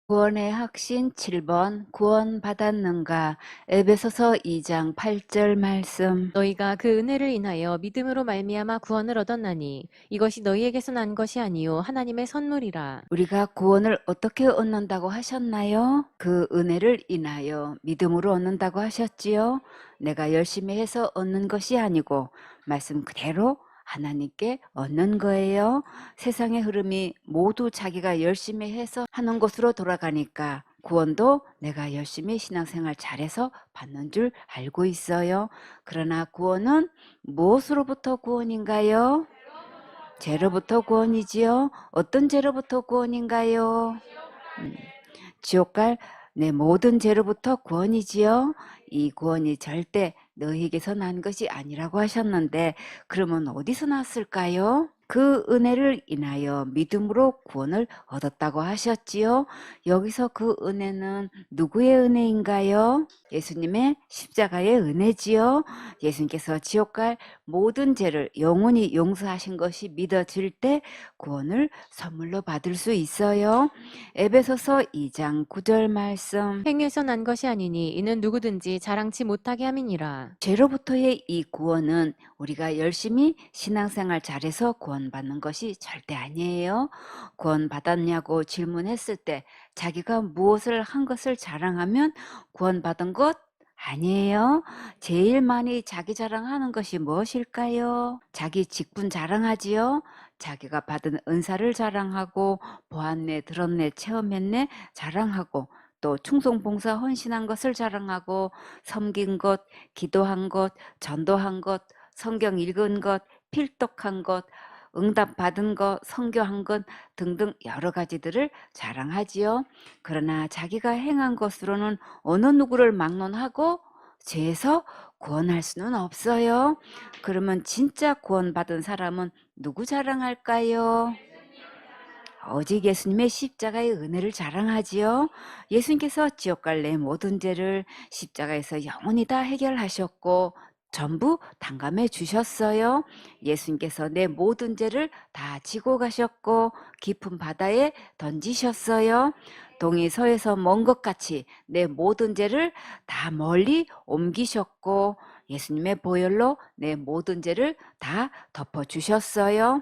구원의 확신 7번 구원받았는가. 에베소서 2장 8절 말씀. 너희가 그 은혜를 인하여 믿음으로 말미암아 구원을 얻었나니 이것이 너희에게서 난 것이 아니요 하나님의 선물이라. 우리가 구원을 어떻게 얻는다고 하셨나요? 그 은혜를 인하여 믿음으로 얻는다고 하셨지요. 내가 열심히 해서 얻는 것이 아니고 말씀 그대로 하나님께 얻는 거예요. 세상의 흐름이 모두 자기가 열심히 해서 하는 것으로 돌아가니까 구원도 내가 열심히 신앙생활 잘해서 받는 줄 알고 있어요. 그러나 구원은 무엇으로부터 구원인가요? 죄로부터 구원이지요. 어떤 죄로부터 구원인가요? 지옥 갈 내 모든 죄로부터 구원이지요. 이 구원이 절대 너희에게서 난 것이 아니라고 하셨는데 그러면 어디서 났을까요? 그 은혜를 인하여 믿음으로 구원을 얻었다고 하셨지요. 여기서 그 은혜는 누구의 은혜인가요? 예수님의 십자가의 은혜지요. 예수님께서 지옥 갈 모든 죄를 영원히 용서하신 것이 믿어질 때 구원을 선물로 받을 수 있어요. 에베소서 2장 9절 말씀. 행위에서 난 것이 아니니 이는 누구든지 자랑치 못하게 함이니라. 죄로부터의 이 구원은 우리가 열심히 신앙생활 잘해서 구원받는 것이 절대 아니에요. 구원받았냐고 질문했을 때 자기가 무엇을 한 것을 자랑하면 구원받은 것 아니에요. 제일 많이 자기 자랑하는 것이 무엇일까요? 자기 직분 자랑하지요. 자기가 받은 은사를 자랑하고 보았네, 들었네, 체험했네 자랑하고 또 충성, 봉사, 헌신한 것을 자랑하고 섬긴 것, 기도한 것, 전도한 것, 성경 읽은 것, 필독한 것, 응답 받은 것, 선교한 것 등등 여러 가지들을 자랑하지요. 그러나 자기가 행한 것으로는 어느 누구를 막론하고 죄에서 구원할 수는 없어요. 그러면 진짜 구원받은 사람은 누구 자랑할까요? 오직 예수님의 십자가의 은혜를 자랑하지요. 예수님께서 지옥 갈 내 모든 죄를 십자가에서 영원히 다 해결하셨고 전부 탕감해 주셨어요. 예수님께서 내 모든 죄를 다 지고 가셨고 깊은 바다에 던지셨어요. 동이 서에서 먼 것 같이 내 모든 죄를 다 멀리 옮기셨고 예수님의 보혈로 내 모든 죄를 다 덮어 주셨어요.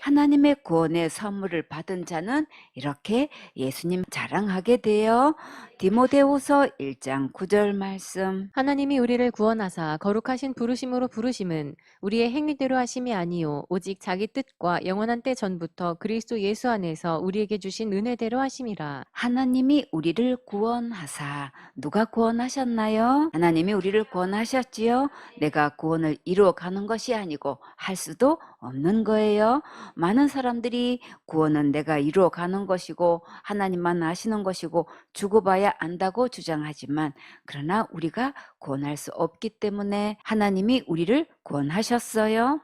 하나님의 구원의 선물을 받은 자는 이렇게 예수님 자랑하게 돼요. 디모데후서 1장 9절 말씀. 하나님이 우리를 구원하사 거룩하신 부르심으로 부르심은 우리의 행위대로 하심이 아니요 오직 자기 뜻과 영원한 때 전부터 그리스도 예수 안에서 우리에게 주신 은혜대로 하심이라. 하나님이 우리를 구원하사 누가 구원하셨나요? 하나님이 우리를 구원하셨지요. 내가 구원을 이루어가는 것이 아니고 할 수도 없는 거예요. 많은 사람들이 구원은 내가 이루어가는 것이고 하나님만 아시는 것이고 죽어봐야 안다고 주장하지만 그러나 우리가 구원할 수 없기 때문에 하나님이 우리를 구원하셨어요.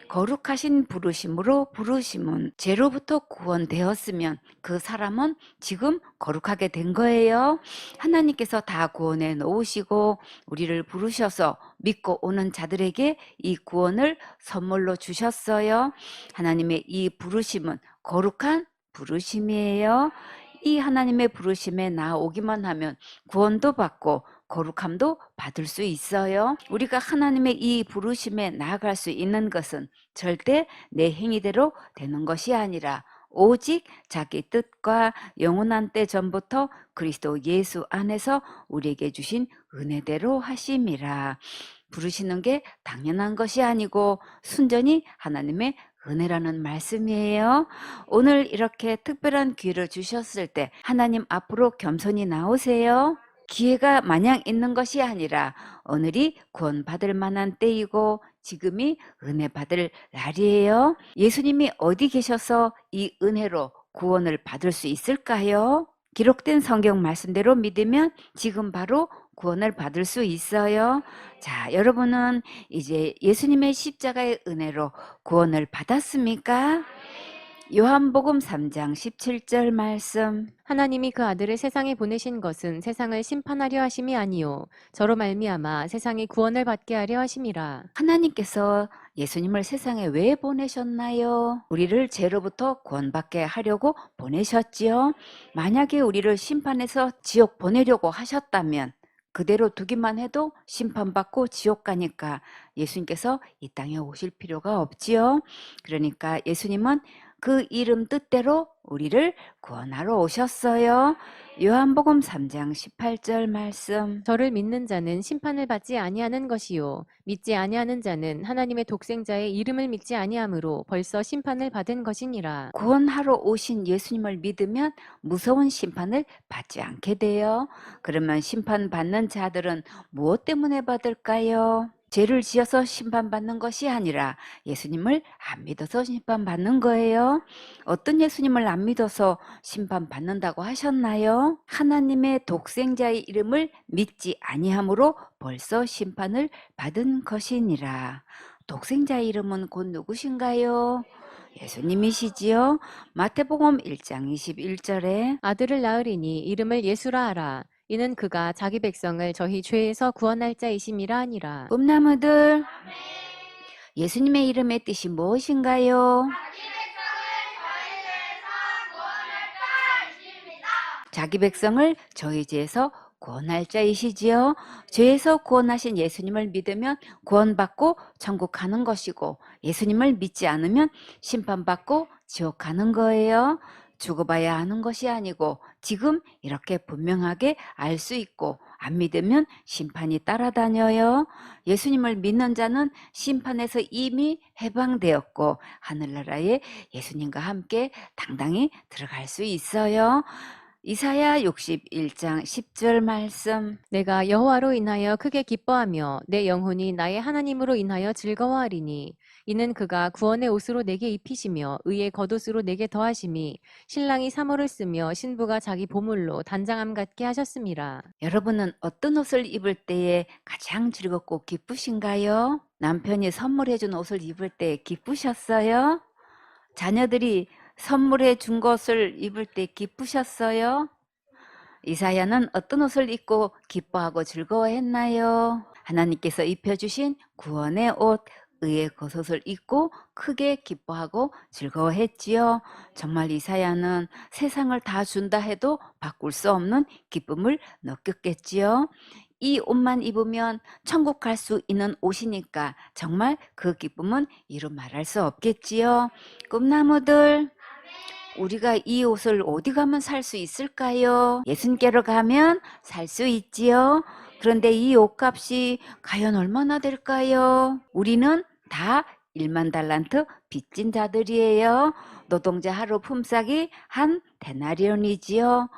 거룩하신 부르심으로 부르심은 죄로부터 구원되었으면 그 사람은 지금 거룩하게 된 거예요. 하나님께서 다 구원해 놓으시고 우리를 부르셔서 믿고 오는 자들에게 이 구원을 선물로 주셨어요. 하나님의 이 부르심은 거룩한 부르심이에요. 이 하나님의 부르심에 나오기만 하면 구원도 받고 거룩함도 받을 수 있어요. 우리가 하나님의 이 부르심에 나아갈 수 있는 것은 절대 내 행위대로 되는 것이 아니라 오직 자기 뜻과 영원한 때 전부터 그리스도 예수 안에서 우리에게 주신 은혜대로 하심이라. 부르시는 게 당연한 것이 아니고 순전히 하나님의 은혜라는 말씀이에요. 오늘 이렇게 특별한 기회를 주셨을 때 하나님 앞으로 겸손히 나오세요. 기회가 마냥 있는 것이 아니라 오늘이 구원받을 만한 때이고 지금이 은혜 받을 날이에요. 예수님이 어디 계셔서 이 은혜로 구원을 받을 수 있을까요? 기록된 성경 말씀대로 믿으면 지금 바로 구원을 받을 수 있어요. 자, 여러분은 이제 예수님의 십자가의 은혜로 구원을 받았습니까? 요한복음 3장 17절 말씀. 하나님이 그 아들을 세상에 보내신 것은 세상을 심판하려 하심이 아니요 저로 말미암아 세상이 구원을 받게 하려 하심이라. 하나님께서 예수님을 세상에 왜 보내셨나요? 우리를 죄로부터 구원받게 하려고 보내셨지요. 만약에 우리를 심판해서 지옥 보내려고 하셨다면 그대로 두기만 해도 심판받고 지옥 가니까 예수님께서 이 땅에 오실 필요가 없지요. 그러니까 예수님은 그 이름 뜻대로 우리를 구원하러 오셨어요. 요한복음 3장 18절 말씀. 저를 믿는 자는 심판을 받지 아니하는 것이요 믿지 아니하는 자는 하나님의 독생자의 이름을 믿지 아니하므로 벌써 심판을 받은 것이니라. 구원하러 오신 예수님을 믿으면 무서운 심판을 받지 않게 돼요. 그러면 심판받는 자들은 무엇 때문에 받을까요? 죄를 지어서 심판받는 것이 아니라 예수님을 안 믿어서 심판받는 거예요. 어떤 예수님을 안 믿어서 심판받는다고 하셨나요? 하나님의 독생자의 이름을 믿지 아니함으로 벌써 심판을 받은 것이니라. 독생자의 이름은 곧 누구신가요? 예수님이시지요. 마태복음 1장 21절에 아들을 낳으리니 이름을 예수라 하라. 이는 그가 자기 백성을 저희 죄에서 구원할 자이심이라 하니라. 꿈나무들, 예수님의 이름의 뜻이 무엇인가요? 자기 백성을 저희 죄에서 구원할 자이시지요. 죄에서 구원하신 예수님을 믿으면 구원받고 천국 가는 것이고 예수님을 믿지 않으면 심판받고 지옥 가는 거예요. 죽어봐야 하는 것이 아니고 지금 이렇게 분명하게 알 수 있고 안 믿으면 심판이 따라다녀요. 예수님을 믿는 자는 심판에서 이미 해방되었고 하늘나라에 예수님과 함께 당당히 들어갈 수 있어요. 이사야 61장 10절 말씀. 내가 여호와로 인하여 크게 기뻐하며 내 영혼이 나의 하나님으로 인하여 즐거워하리니 이는 그가 구원의 옷으로 내게 입히시며 의의 겉옷으로 내게 더하심이 신랑이 사모를 쓰며 신부가 자기 보물로 단장함 같게 하셨습니다. 여러분은 어떤 옷을 입을 때에 가장 즐겁고 기쁘신가요? 남편이 선물해 준 옷을 입을 때 기쁘셨어요? 자녀들이 선물해 준 것을 입을 때 기쁘셨어요? 이사야는 어떤 옷을 입고 기뻐하고 즐거워했나요? 하나님께서 입혀주신 구원의 옷, 의의 겉옷을 입고 크게 기뻐하고 즐거워했지요. 정말 이사야는 세상을 다 준다 해도 바꿀 수 없는 기쁨을 느꼈겠지요. 이 옷만 입으면 천국 갈 수 있는 옷이니까 정말 그 기쁨은 이루 말할 수 없겠지요. 꿈나무들, 우리가 이 옷을 어디 가면 살 수 있을까요? 예수님께로 가면 살 수 있지요. 그런데 이 옷값이 과연 얼마나 될까요? 우리는 다 1만 달란트 빚진 자들이에요. 노동자 하루 품삯이 한 데나리온이지요.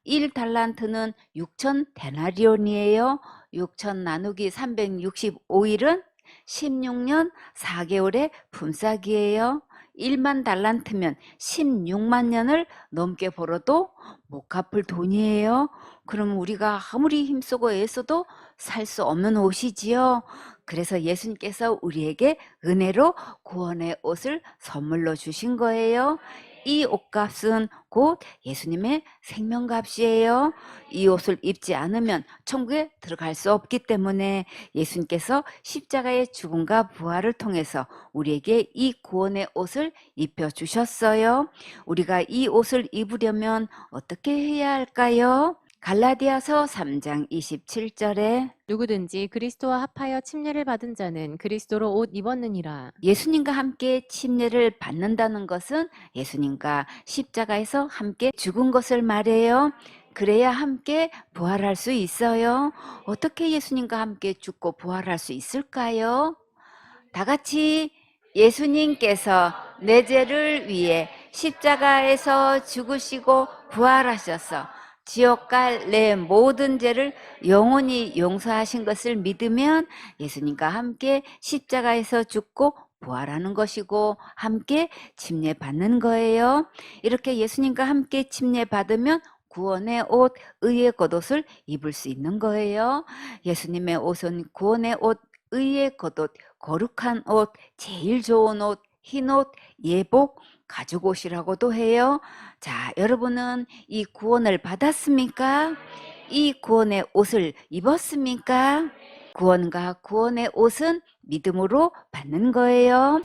1달란트는 6천 데나리온이에요. 6천 나누기 365일은 16년 4개월의 품삯이에요. 1만 달란트면 16만 년을 넘게 벌어도 못 갚을 돈이에요. 그럼 우리가 아무리 힘쓰고 애써도 살 수 없는 옷이지요. 그래서 예수님께서 우리에게 은혜로 구원의 옷을 선물로 주신 거예요. 이 옷값은 곧 예수님의 생명값이에요. 이 옷을 입지 않으면 천국에 들어갈 수 없기 때문에 예수님께서 십자가의 죽음과 부활을 통해서 우리에게 이 구원의 옷을 입혀 주셨어요. 우리가 이 옷을 입으려면 어떻게 해야 할까요? 갈라디아서 3장 27절에 누구든지 그리스도와 합하여 침례를 받은 자는 그리스도로 옷 입었느니라. 예수님과 함께 침례를 받는다는 것은 예수님과 십자가에서 함께 죽은 것을 말해요. 그래야 함께 부활할 수 있어요. 어떻게 예수님과 함께 죽고 부활할 수 있을까요? 다 같이 예수님께서 내 죄를 위해 십자가에서 죽으시고 부활하셔서 지옥 갈 내 모든 죄를 영원히 용서하신 것을 믿으면 예수님과 함께 십자가에서 죽고 부활하는 것이고 함께 침례 받는 거예요. 이렇게 예수님과 함께 침례 받으면 구원의 옷, 의의 겉옷을 입을 수 있는 거예요. 예수님의 옷은 구원의 옷, 의의 겉옷, 거룩한 옷, 제일 좋은 옷, 흰 옷, 예복, 가지고 오시라고도 해요. 자, 여러분은 이 구원을 받았습니까? 이 구원의 옷을 입었습니까? 구원과 구원의 옷은 믿음으로 받는 거예요.